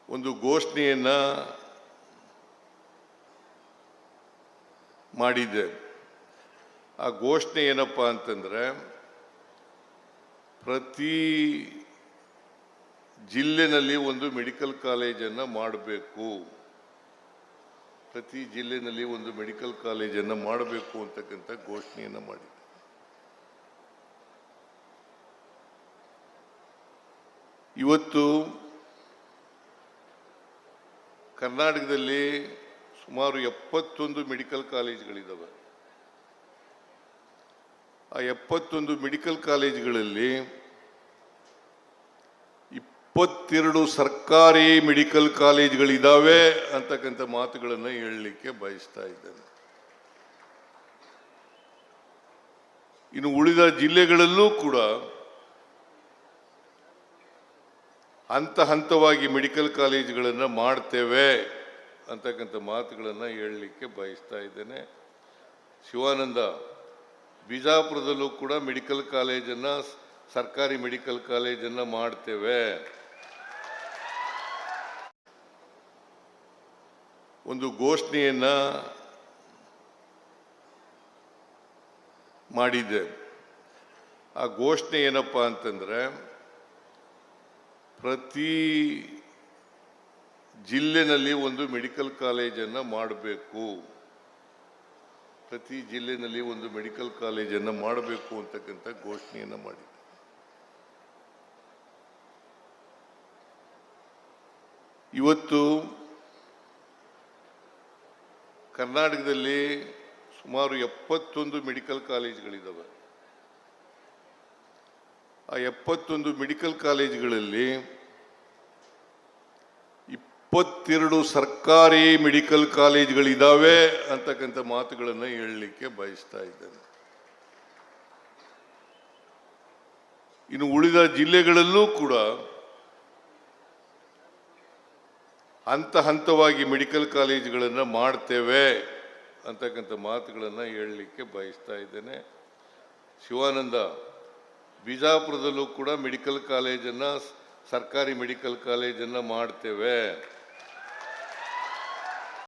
ಒಂದು ಘೋಷಣೆಯನ್ನ ಮಾಡಿದ್ದೆ. ಆ ಘೋಷಣೆ ಏನಪ್ಪಾ ಅಂತಂದ್ರೆ, ಪ್ರತಿ ಜಿಲ್ಲೆನಲ್ಲಿ ಒಂದು ಮೆಡಿಕಲ್ ಕಾಲೇಜನ್ನು ಮಾಡಬೇಕು, ಪ್ರತಿ ಜಿಲ್ಲೆನಲ್ಲಿ ಒಂದು ಮೆಡಿಕಲ್ ಕಾಲೇಜನ್ನು ಮಾಡಬೇಕು ಅಂತಕ್ಕಂಥ ಘೋಷಣೆಯನ್ನು ಮಾಡಿದ್ದೆ. ಇವತ್ತು ಕರ್ನಾಟಕದಲ್ಲಿ ಸುಮಾರು 71 ಮೆಡಿಕಲ್ ಕಾಲೇಜುಗಳಿದ್ದಾವೆ. ಆ 71 ಮೆಡಿಕಲ್ ಕಾಲೇಜುಗಳಲ್ಲಿ 22 ಸರ್ಕಾರಿ ಮೆಡಿಕಲ್ ಕಾಲೇಜುಗಳಿದ್ದಾವೆ ಅಂತಕ್ಕಂಥ ಮಾತುಗಳನ್ನು ಹೇಳಲಿಕ್ಕೆ ಬಯಸ್ತಾ ಇದ್ದೇನೆ. ಇನ್ನು ಉಳಿದ ಜಿಲ್ಲೆಗಳಲ್ಲೂ ಕೂಡ ಹಂತ ಹಂತವಾಗಿ ಮೆಡಿಕಲ್ ಕಾಲೇಜುಗಳನ್ನು ಮಾಡ್ತೇವೆ ಅಂತಕ್ಕಂಥ ಮಾತುಗಳನ್ನು ಹೇಳಲಿಕ್ಕೆ ಬಯಸ್ತಾ ಇದ್ದೇನೆ. ಶಿವಾನಂದ, ಬಿಜಾಪುರದಲ್ಲೂ ಕೂಡ ಮೆಡಿಕಲ್ ಕಾಲೇಜನ್ನು, ಸರ್ಕಾರಿ ಮೆಡಿಕಲ್ ಕಾಲೇಜನ್ನು ಮಾಡ್ತೇವೆ. ಒಂದು ಘೋಷಣೆಯನ್ನ ಮಾಡಿದ್ದೆ. ಆ ಘೋಷಣೆ ಏನಪ್ಪಾ ಅಂತಂದ್ರೆ, ಪ್ರತಿ ಜಿಲ್ಲೆನಲ್ಲಿ ಒಂದು ಮೆಡಿಕಲ್ ಕಾಲೇಜನ್ನು ಮಾಡಬೇಕು, ಪ್ರತಿ ಜಿಲ್ಲೆನಲ್ಲಿ ಒಂದು ಮೆಡಿಕಲ್ ಕಾಲೇಜನ್ನು ಮಾಡಬೇಕು ಅಂತಕ್ಕಂಥ ಘೋಷಣೆಯನ್ನು ಮಾಡಿದೆ. ಇವತ್ತು ಕರ್ನಾಟಕದಲ್ಲಿ ಸುಮಾರು 71 ಮೆಡಿಕಲ್ ಕಾಲೇಜುಗಳಿದ್ದಾವೆ. ಆ 71 ಮೆಡಿಕಲ್ ಕಾಲೇಜುಗಳಲ್ಲಿ 22 ಸರ್ಕಾರಿ ಮೆಡಿಕಲ್ ಕಾಲೇಜುಗಳಿದ್ದಾವೆ ಅಂತಕ್ಕಂಥ ಮಾತುಗಳನ್ನು ಹೇಳಲಿಕ್ಕೆ ಬಯಸ್ತಾ ಇದ್ದೇನೆ. ಇನ್ನು ಉಳಿದ ಜಿಲ್ಲೆಗಳಲ್ಲೂ ಕೂಡ ಹಂತ ಹಂತವಾಗಿ ಮೆಡಿಕಲ್ ಕಾಲೇಜುಗಳನ್ನು ಮಾಡ್ತೇವೆ ಅಂತಕ್ಕಂಥ ಮಾತುಗಳನ್ನು ಹೇಳಲಿಕ್ಕೆ ಬಯಸ್ತಾ ಇದ್ದೇನೆ. ಶಿವಾನಂದ, ಬಿಜಾಪುರದಲ್ಲೂ ಕೂಡ ಮೆಡಿಕಲ್ ಕಾಲೇಜನ್ನು, ಸರ್ಕಾರಿ ಮೆಡಿಕಲ್ ಕಾಲೇಜನ್ನು ಮಾಡ್ತೇವೆ.